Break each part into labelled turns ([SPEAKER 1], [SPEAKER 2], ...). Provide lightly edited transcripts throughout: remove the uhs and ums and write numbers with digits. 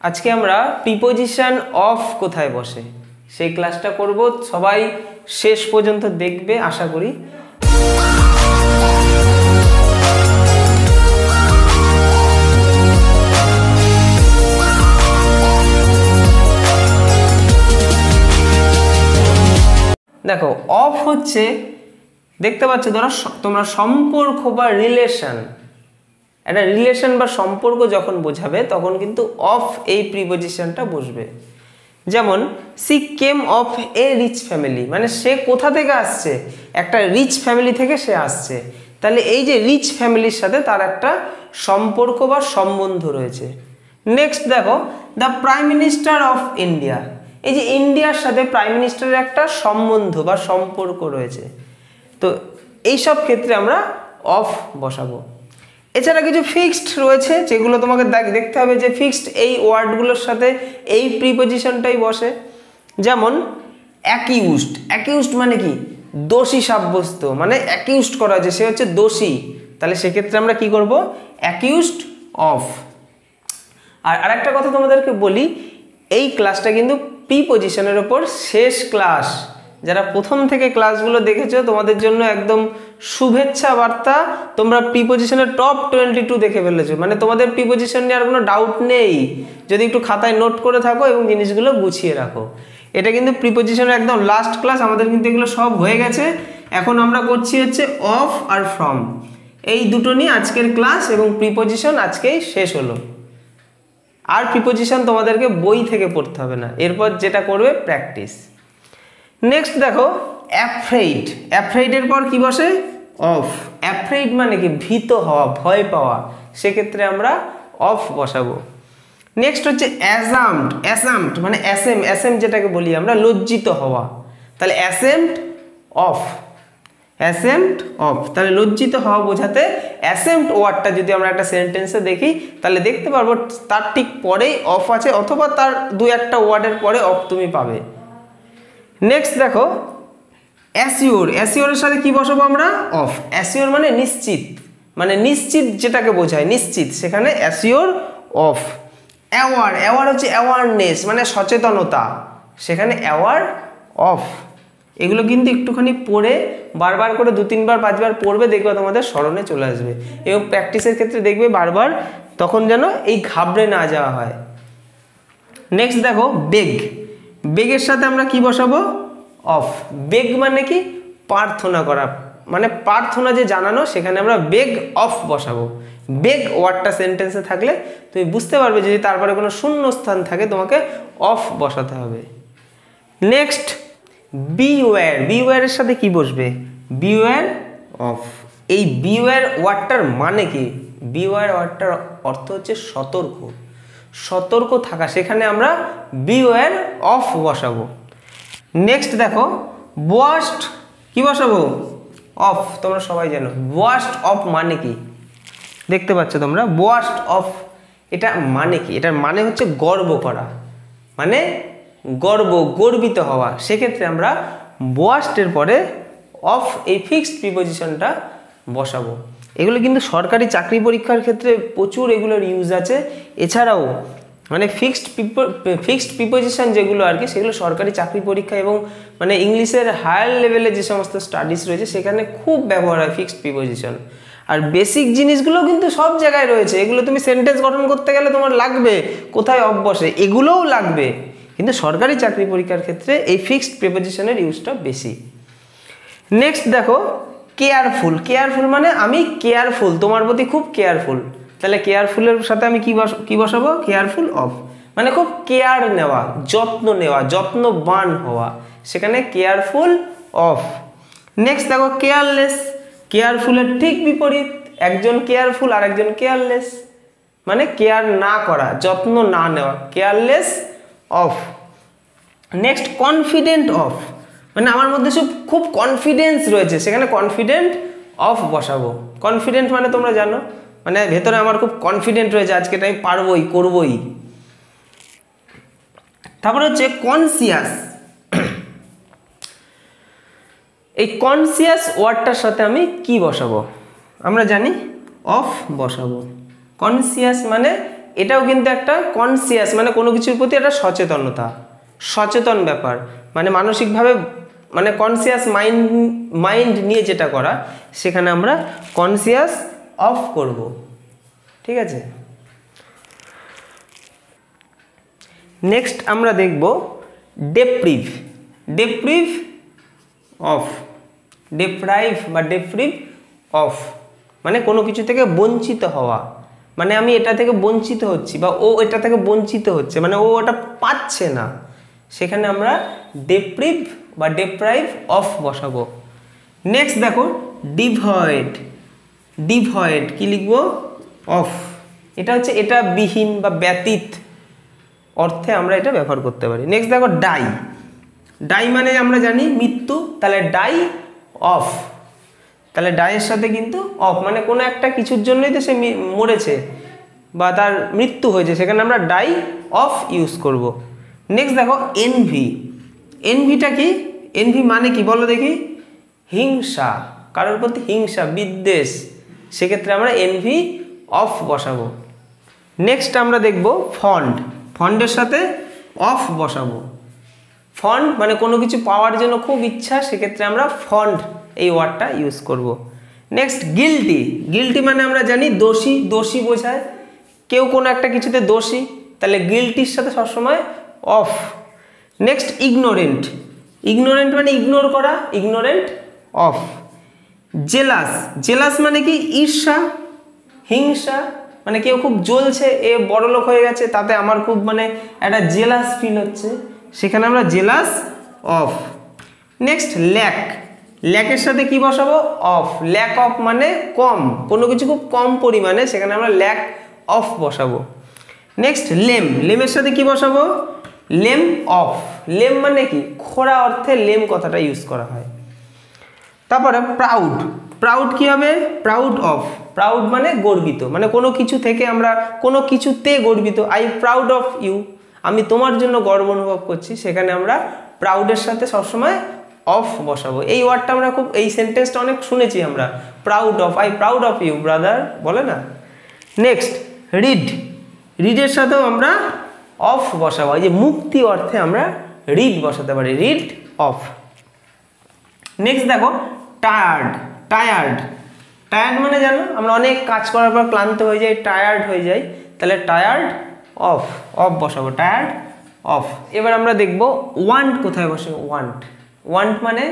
[SPEAKER 1] আজকে আমরা preposition of কোথায় বসে সেই ক্লাসটা করব। সবাই শেষ পর্যন্ত দেখবে আশা করি। দেখো, অফ হচ্ছে, দেখতে পাচ্ছ তোমরা সম্পর্ক বা রিলেশন, একটা রিলেশন বা সম্পর্ক যখন বোঝাবে তখন কিন্তু অফ এই প্রিপোজিশনটা বসবে। যেমন she came of a rich family, মানে সে কোথা থেকে আসছে, একটা রিচ ফ্যামিলি থেকে সে আসছে। তাহলে এই যে রিচ ফ্যামিলির সাথে তার একটা সম্পর্ক বা সম্বন্ধ রয়েছে। নেক্সট দেখো, the prime minister of India, এই যে ইন্ডিয়ার সাথে প্রাইম মিনিস্টারের একটা সম্বন্ধ বা সম্পর্ক রয়েছে। তো এইসব ক্ষেত্রে আমরা অফ বসাবো। এছাড়া কিছু ফিক্সড রয়েছে যেগুলো তোমাকে দেখতে হবে যে ফিক্সড এই ওয়ার্ডগুলোর সাথে এই প্রিপোজিশনটাই বসে। যেমন অ্যাকিউজড, অ্যাকিউজড মানে কি, দোষী সাব্যস্ত, মানে অ্যাকিউজড করা হয়েছে, সে হচ্ছে দোষী। তাহলে সেক্ষেত্রে আমরা কি করব, অ্যাকিউজড অফ। আর আরেকটা কথা তোমাদেরকে বলি, এই ক্লাসটা কিন্তু প্রিপোজিশনের ওপর শেষ ক্লাস। যারা প্রথম থেকে ক্লাসগুলো দেখেছো তোমাদের জন্য একদম শুভেচ্ছা বার্তা, তোমরা প্রিপোজিশনের টপ 22 দেখে ফেলেছো, মানে তোমাদের প্রিপোজিশন নিয়ে আর কোনো ডাউট নেই যদি একটু খাতায় নোট করে থাকো এবং জিনিসগুলো গুছিয়ে রাখো। এটা কিন্তু প্রিপোজিশনের একদম লাস্ট ক্লাস, আমাদের কিন্তু এগুলো সব হয়ে গেছে। এখন আমরা করছি হচ্ছে অফ আর ফ্রম, এই দুটো নিয়ে আজকের ক্লাস, এবং প্রিপোজিশন আজকেই শেষ হলো। আর প্রিপোজিশন তোমাদেরকে বই থেকে পড়তে হবে না, এরপর যেটা করবে প্র্যাকটিস। নেক্সট দেখো অ্যাফ্রেইড, অ্যাফ্রেইডের পর কি বসে, অফ। অ্যাফ্রেইড মানে কি, ভীত হওয়া, ভয় পাওয়া, সেক্ষেত্রে আমরা অফ বসাবো। নেক্সট হচ্ছে অ্যাসাম্ড, অ্যাসাম্ড মানে অ্যাসেম, অ্যাসেম যেটাকে বলি আমরা লজ্জিত হওয়া, তাহলে অ্যাসেমড অফ, অ্যাসেমড অফ। তাহলে লজ্জিত হওয়া বোঝাতে অ্যাসেমড ওয়ার্ডটা যদি আমরা একটা সেন্টেন্সে দেখি তাহলে দেখতে পারবো তার ঠিক পরেই অফ আছে, অথবা তার দু একটা ওয়ার্ডের পরে অফ তুমি পাবে। নেক্সট দেখো অ্যাসিওর, অ্যাসিওরের সাথে কি বসাবো আমরা, অফ। অ্যাসিওর মানে নিশ্চিত, মানে নিশ্চিত যেটাকে বোঝায় নিশ্চিত, সেখানে অ্যাসিওর অফ। অ্যাওয়ার, অ্যাওয়ার হচ্ছে অ্যাওয়ারনেস মানে সচেতনতা, সেখানে অ্যাওয়ার অফ। এগুলো কিন্তু একটুখানি পড়ে বারবার করে 2-3 বার 5 বার পড়বে, দেখবে তোমাদের স্মরণে চলে আসবে, এবং প্র্যাকটিসের ক্ষেত্রে দেখবে বারবার, তখন যেন এই ঘাবড়ে না যাওয়া হয়। নেক্সট দেখো বেগ, বেগের সাথে আমরা কি বসাবো, অফ। বেগ মানে কি, প্রার্থনা করা, মানে প্রার্থনা যে জানানো, সেখানে আমরা বেগ অফ বসাবো। বেগ ওয়ার্ডটা সেন্টেন্সে থাকলে তুমি বুঝতে পারবে, যদি তারপরে কোনো শূন্য স্থান থাকে তোমাকে অফ বসাতে হবে। নেক্সট বিওয়্যার, বিওয়্যারের সাথে কি বসবে, বিওয়্যার অফ। এই বিওয়্যার ওয়ার্ডটার মানে কি, বিওয়্যার ওয়ার্ডটার অর্থ হচ্ছে সতর্ক, সতর্ক থাকা, সেখানে আমরা বিওয়্যার অফ বসাবো। নেক্সট দেখো ওয়াস্ট, কি বসাবো, অফ। তোমরা সবাই জানো ওয়াস্ট অফ মানে কি, দেখতে পাচ্ছ তোমরা ওয়াস্ট অফ, এটা মানে কি, এটার মানে হচ্ছে গর্ব করা, মানে গর্ব, গর্বিত হওয়া, সেক্ষেত্রে আমরা ওয়াস্টের পরে অফ এই ফিক্সড প্রিপোজিশনটা বসাবো। এগুলো কিন্তু সরকারি চাকরি পরীক্ষার ক্ষেত্রে প্রচুর এগুলোর ইউজ আছে। এছাড়াও মানে ফিক্সড প্রিপোজিশন যেগুলো আর কি, সেগুলো সরকারি চাকরি পরীক্ষা এবং মানে ইংলিশের হায়ার লেভেলে যে সমস্ত স্টাডিজ রয়েছে সেখানে খুব ব্যবহার হয় ফিক্সড প্রিপোজিশন। আর বেসিক জিনিসগুলো কিন্তু সব জায়গায় রয়েছে, এগুলো তুমি সেন্টেন্স গঠন করতে গেলে তোমার লাগবে, কোথায় অফ বসে এগুলোও লাগবে, কিন্তু সরকারি চাকরি পরীক্ষার ক্ষেত্রে এই ফিক্সড প্রিপোজিশনের ইউজটা বেশি। নেক্সট দেখো কেয়ারফুল, কেয়ারফুল মানে আমি কেয়ারফুল, তোমার প্রতি খুব কেয়ারফুল, তাহলে কেয়ারফুলের সাথে আমি কি বসাবো, কেয়ারফুল অফ, মানে খুব কেয়ার নেওয়া, যত্ন নেওয়া, যত্নবান হওয়া, সেখানে কেয়ারফুল অফ। নেক্সট দেখো কেয়ারলেস, কেয়ারফুলের ঠিক বিপরীত, একজন কেয়ারফুল আর একজন কেয়ারলেস, মানে কেয়ার না করা, যত্ন না নেওয়া, careless of. Next confident of, মানে আমার মধ্যে খুব কনফিডেন্স রয়েছে, সেখানে কনফিডেন্ট অফ বসাবো। কনফিডেন্ট মানে তোমরা জানো, মানে ভেতরে আমার খুব কনফিডেন্ট রয়েছে, আজকে এটা আমি পারবোই, করবোই। তারপরে হচ্ছে কনসিয়াস, এই কনসিয়াস ওয়ার্ডটার সাথে আমি কি বসাবো, আমরা জানি অফ বসাবো। কনসিয়াস মানে এটাও কিন্তু একটা কনসিয়াস, মানে কোনো কিছুর প্রতি একটা সচেতন ব্যাপার, মানে মানসিকভাবে মানে কনসিয়াস মাইন্ড নিয়ে যেটা করা, সেখানে আমরা কনসিয়াস অফ করব। ঠিক আছে, নেক্সট আমরা দেখব ডেপ্রিভ অফ। ডেপ্রাইভ অফ মানে কোনো কিছু থেকে বঞ্চিত হওয়া, মানে আমি এটা থেকে বঞ্চিত হচ্ছি বা ও এটা থেকে বঞ্চিত হচ্ছে, মানে ও ওটা পাচ্ছে না, সেখানে আমরা ডেপ্রাইভ অফ বসাবো। নেক্সট দেখো ডিভয়েড কি লিখবো? অফ। এটা হচ্ছে এটা বিহীন বা ব্যতীত অর্থে আমরা এটা ব্যবহার করতে পারি। নেক্সট দেখো ডাই মানে আমরা জানি মৃত্যু, তাহলে ডাই অফ, তাহলে ডাইয়ের সাথে কিন্তু অফ, মানে কোনো একটা কিছুর জন্যই তো সে মরেছে বা তার মৃত্যু হয়েছে, সেখানে আমরা ডাই অফ ইউজ করব। নেক্সট দেখো এনভিটা কি? এনভি মানে কি বলো দেখি? হিংসা, কারোর প্রতি হিংসা, বিদ্বেষ, সেক্ষেত্রে আমরা এনভি অফ বসাবো। নেক্সট আমরা দেখব ফন্ডের সাথে অফ বসাবো। ফন্ড মানে কোনো কিছু পাওয়ার জন্য খুব ইচ্ছা, সেক্ষেত্রে আমরা ফন্ড এই ওয়ার্ডটা ইউজ করব। নেক্সট গিল্টি মানে আমরা জানি দোষী বোঝায়, কেউ কোনো একটা কিছুতে দোষী, তাহলে গিল্টির সাথে সবসময় অফ। নেক্সট ইগনোরেন্ট মানে ইগনোর করা, ইগনোরেন্ট অফ। জেলাস মানে কি? ঈর্ষা, হিংসা, মানে কেউ খুব জ্বলছে, এ বড়লোক হয়ে গেছে, তাতে আমার খুব মানে একটা জেলাস ফিল হচ্ছে, সেখানে আমরা জেলাস অফ। নেক্সট ল্যাকের সাথে কি বসাবো? অফ। ল্যাক অফ মানে কম, কোনো কিছু খুব কম পরিমাণে, সেখানে আমরা ল্যাক অফ বসাবো। নেক্সট লেমের সাথে কি বসাবো? Lame of. লেম মানে কি? খোঁড়া অর্থে লেম কথাটা ইউজ করা হয়। তারপরে প্রাউড কি হবে? প্রাউড মানে গর্বিত, মানে কোনো কিছু থেকে আমরা কোনো কিছুতে গর্বিত, আই প্রাউড অফ ইউ, আমি তোমার জন্য গর্ব অনুভব করছি, সেখানে আমরা প্রাউডের সাথে সবসময় অফ বসাবো। এই ওয়ার্ডটা আমরা এই সেন্টেন্সটা অনেক শুনেছি আমরা, I proud of you brother, বলে না? নেক্সট রিডের সাথেও আমরা অফ বসাবো, এই যে মুক্তি অর্থে আমরা রিড বসাতে পারি, রিড অফ। নেক্সট দেখো টায়ার্ড মানে জানো আমরা অনেক কাজ করার পর ক্লান্ত হয়ে যাই, টায়ার্ড হয়ে যাই, তাহলে টায়ার্ড অফ বসাবো, টায়ার্ড অফ। এবার আমরা দেখব ওয়ান্ট কোথায় বসে? ওয়ান্ট মানে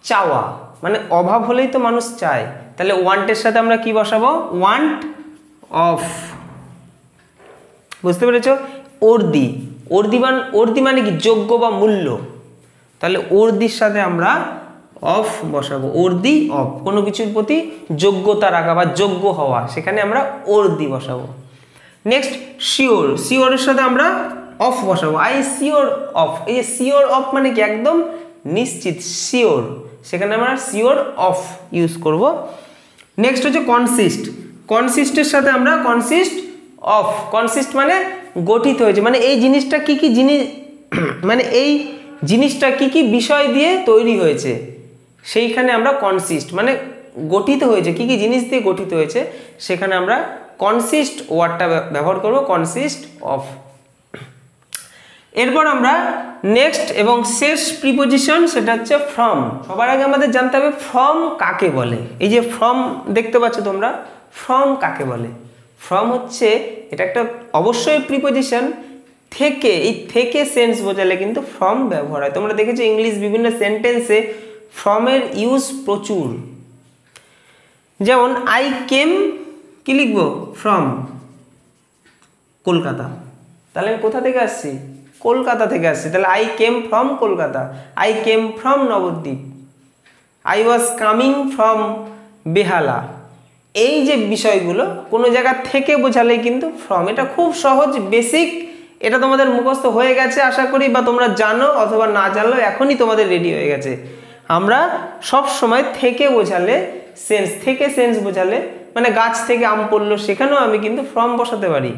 [SPEAKER 1] চাওয়া, মানে অভাব হলেই তো মানুষ চায়, তাহলে ওয়ান্টের সাথে আমরা কি বসাবো? Want of. বুঝতে পেরেছ? অর্দি মানে কি? যোগ্য বা মূল্য, তাহলে অর্দির সাথে আমরা অফ বসাবো, অর্দি অফ, কোনো কিছুর প্রতি যোগ্যতা রাখা বা যোগ্য হওয়া, সেখানে আমরা অর্দি বসাবো। নেক্সট শিওরের সাথে আমরা অফ বসাবো, আই শিওর অফ। এই যে শিওর অফ মানে কি? একদম নিশ্চিত, শিওর, সেখানে আমরা শিওর অফ ইউজ করব। নেক্সট হচ্ছে কনসিস্টের সাথে আমরা কনসিস্ট মানে গঠিত হয়েছে, মানে এই জিনিসটা কি জিনিস, মানে এই জিনিসটা কি বিষয় দিয়ে তৈরি হয়েছে, সেইখানে আমরা কনসিস্ট মানে গঠিত হয়েছে, কি জিনিস দিয়ে গঠিত হয়েছে, সেখানে আমরা কনসিস্ট ওয়ার্ডটা ব্যবহার করব, কনসিস্ট অফ। এরপর আমরা নেক্সট এবং শেষ প্রিপোজিশন, সেটা হচ্ছে ফ্রম। সবার আগে আমাদের জানতে হবে ফ্রম কাকে বলে। এই যে ফ্রম দেখতে পাচ্ছ তোমরা, ফ্রম কাকে বলে? ফ্রম হচ্ছে এটা একটা অবশ্যই প্রিপোজিশন, থেকে, এই থেকে সেন্স বোঝালে কিন্তু ফ্রম ব্যবহার হয়। তোমরা দেখেছো ইংলিশ বিভিন্ন সেন্টেন্সে ফ্রমের ইউজ প্রচুর, যেমন আই কেম কি লিখবো? ফ্রম কলকাতা, তাহলে আমি কোথা থেকে আসছি? কলকাতা থেকে আসছি, তাহলে I came from Kolkata, I came from Nabadwip, I was coming from Behala. এই যে বিষয়গুলো কোনো জায়গা থেকে বোঝালেই কিন্তু ফ্রম, এটা খুব সহজ, বেসিক, এটা তোমাদের মুখস্থ হয়ে গেছে আশা করি, বা তোমরা জানো, অথবা না জানলেও এখনই তোমাদের রেডি হয়ে গেছে। আমরা সব সময় থেকে বোঝালে সেন্স বোঝালে, মানে গাছ থেকে আম পড়লো, সেখানেও আমি কিন্তু ফ্রম বসাতে পারি।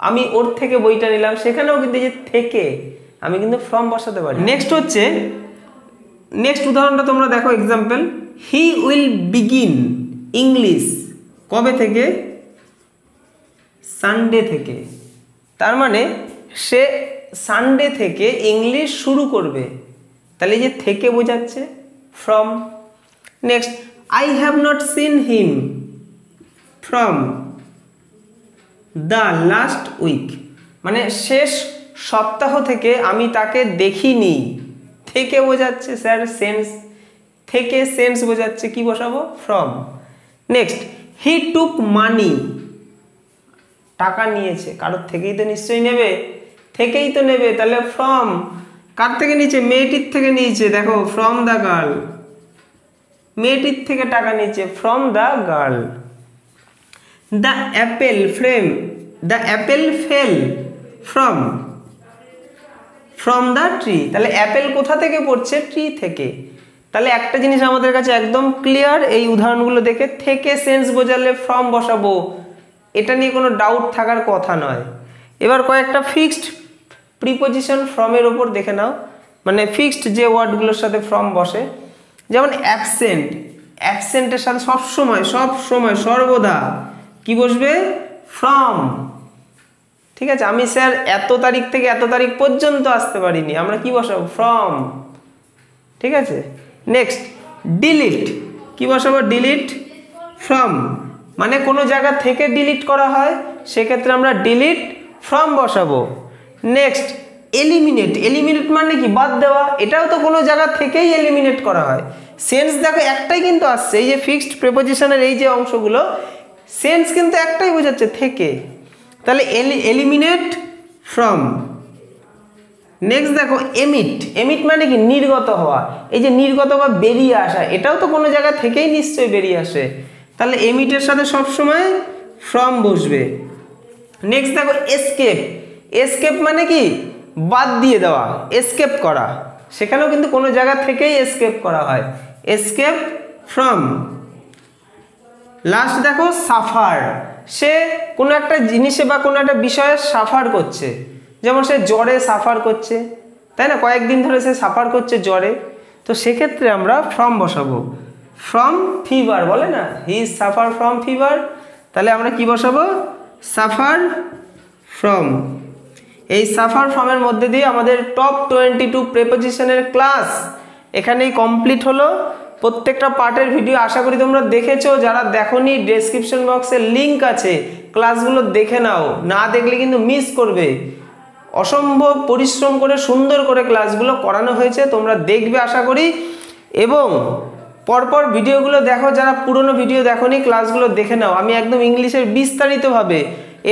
[SPEAKER 1] আমি ওর থেকে বইটা নিলাম, সেখানেও কিন্তু এই যে থেকে আমি কিন্তু ফ্রম বসাতে পারি। নেক্সট উদাহরণটা তোমরা দেখো, example, he will begin English কবে থেকে? সানডে থেকে, তার মানে সে সানডে থেকে ইংলিশ শুরু করবে, তাহলে এই যে থেকে বোঝাচ্ছে from. Next, I have not seen him from the last week, মানে শেষ সপ্তাহ থেকে আমি তাকে দেখিনি, থেকে বোঝাচ্ছে স্যার সেন্স, থেকে সেন্স বোঝাচ্ছে, কি বসাবো ফ্রম। নেক্সট, হি টুক মানি, টাকা নিয়েছে, কারোর থেকেই তো নিশ্চয়ই নেবে, থেকেই তো নেবে, তাহলে ফ্রম, কার থেকে নিয়েছে, মেয়েটির থেকে নিয়েছে, দেখো ফ্রম দ্য গার্ল, মেয়েটির থেকে টাকা নিয়েছে from the girl. The Apple frame, the Apple fail from the tree, তাহলে অ্যাপেল কোথা থেকে পড়ছে, ট্রি থেকে। তাহলে একটা জিনিস আমাদের কাছে একদম ক্লিয়ার, এই উদাহরণগুলো দেখে থেকে সেন্স বোঝালে ফ্রম বসাবো, এটা নিয়ে কোনো ডাউট থাকার কথা নয়। এবার কয়েকটা ফিক্সড প্রিপোজিশন ফ্রমের ওপর দেখে নাও, মানে ফিক্সড যে ওয়ার্ডগুলোর সাথে ফ্রম বসে, যেমন অ্যাবসেন্ট, অ্যাবসেন্টের সাথে সবসময় সর্বদা কি বসবে, ফ্রম। ঠিক আছে, আমি স্যার এত তারিখ থেকে এত তারিখ পর্যন্ত আসতে পারিনি, আমরা কি বসাবো, ফ্রম। ঠিক আছে, নেক্সট, ডিলিট, কি বসাবো, ডিলিট ফ্রম, মানে কোনো জায়গা থেকে ডিলিট করা হয় সেক্ষেত্রে আমরা ডিলিট ফ্রম বসাবো। নেক্সট, এলিমিনেট, এলিমিনেট মানে কি, বাদ দেওয়া, এটাও তো কোনো জায়গা থেকেই এলিমিনেট করা হয়। সেন্স দেখো একটাই কিন্তু আসছে, এই যে ফিক্সড প্রিপোজিশনের এই যে অংশগুলো, সেন্স কিন্তু একটাই বোঝাচ্ছে থেকে, তাহলে এলিমিনেট ফ্রম। নেক্সট দেখো এমিট, এমিট মানে কি, নির্গত হওয়া, এই যে নির্গত বা বেরিয়ে আসা, এটাও তো কোনো জায়গা থেকেই নিশ্চয়ই বেরিয়ে আসে, তাহলে এমিটের সাথে সবসময় ফ্রম বসবে। নেক্সট দেখো এসকেপ, এসকেপ মানে কি, বাদ দিয়ে দেওয়া, এসকেপ করা, সেখানেও কিন্তু কোনো জায়গা থেকেই এসকেপ করা হয়, এসকেপ ফ্রম। লাস্ট দেখো সাফার, সে কোনো একটা জিনিসে বা কোনো একটা বিষয়ে সাফার করছে, যেমন সে জ্বরে সাফার করছে, তাই না, কয়েকদিন ধরে সে সাফার করছে জ্বরে, তো সেক্ষেত্রে আমরা ফ্রম বসাবো, ফ্রম ফিভার, বলে না হি সাফার ফ্রম ফিভার, তাহলে আমরা কি বসাবো, সাফার ফ্রম। এই সাফার ফ্রমের মধ্যে দিয়ে আমাদের টপ 22 প্রিপোজিশনের ক্লাস এখানেই কমপ্লিট হলো। প্রত্যেকটা পার্টের ভিডিও আশা করি তোমরা দেখেছো, যারা দেখোনি ডেসক্রিপশন বক্সে লিঙ্ক আছে, ক্লাসগুলো দেখে নাও, না দেখলে কিন্তু মিস করবে। অসম্ভব পরিশ্রম করে সুন্দর করে ক্লাসগুলো করানো হয়েছে, তোমরা দেখবে আশা করি। এবং পরপর ভিডিওগুলো দেখো, যারা পুরনো ভিডিও দেখোনি ক্লাসগুলো দেখে নাও, আমি একদম ইংলিশের বিস্তারিতভাবে,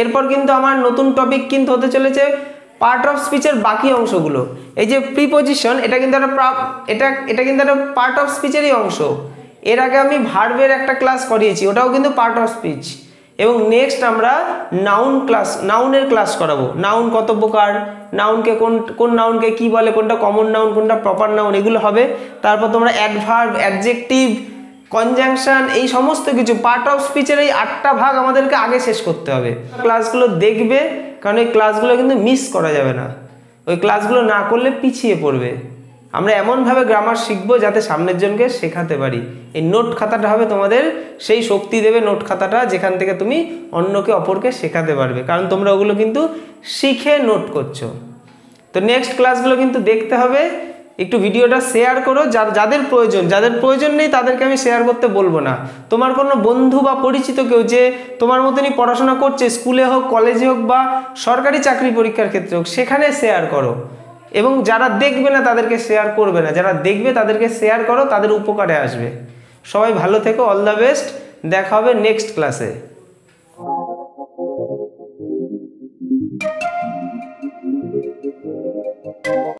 [SPEAKER 1] এরপর কিন্তু আমার নতুন টপিক কিন্তু হতে চলেছে পার্ট অফ স্পিচের বাকি অংশগুলো। এই যে প্রিপোজিশন, এটা কিন্তু একটা পার্ট অফ স্পিচেরই অংশ। এর আগে আমি ভার্বের একটা ক্লাস করিয়েছি, ওটাও কিন্তু পার্ট অফ স্পিচ। এবং নেক্সট আমরা নাউনের ক্লাস করাবো, নাউন কত প্রকার, নাউনকে কোন নাউনকে কি বলে, কোনটা কমন নাউন, কোনটা প্রপার নাউন, এগুলো হবে। তারপর তোমরা অ্যাডভার্ব, অ্যাডজেক্টিভ, কনজাংশন, এই সমস্ত কিছু পার্ট অফ স্পিচের এই 8টা ভাগ আমাদেরকে আগে শেষ করতে হবে। ক্লাসগুলো দেখবে, কারণ এই ক্লাসগুলো কিন্তু মিস করা যাবে না, ওই ক্লাসগুলো না করলে পিছিয়ে পড়বে। আমরা এমনভাবে গ্রামার শিখবো যাতে সামনের জনকে শেখাতে পারি। এই নোট খাতাটা হবে তোমাদের সেই শক্তি দেবে, নোট খাতাটা, যেখান থেকে তুমি অন্যকে অপরকে শেখাতে পারবে, কারণ তোমরা ওগুলো কিন্তু শিখে নোট করছো। তো নেক্সট ক্লাসগুলো কিন্তু দেখতে হবে, একটু ভিডিওটা শেয়ার করো, যাদের প্রয়োজন নেই তাদেরকে আমি শেয়ার করতে বলবো না। তোমার কোনো বন্ধু বা পরিচিত কেউ যে তোমার মতনই পড়াশোনা করছে, স্কুলে হোক, কলেজে হোক, বা সরকারি চাকরি পরীক্ষার ক্ষেত্রে হোক, সেখানে শেয়ার করো। এবং যারা দেখবে না তাদেরকে শেয়ার করবে না, যারা দেখবে তাদেরকে শেয়ার করো, তাদের উপকারে আসবে। সবাই ভালো থেকো, অল দ্য বেস্ট, দেখা হবে নেক্সট ক্লাসে।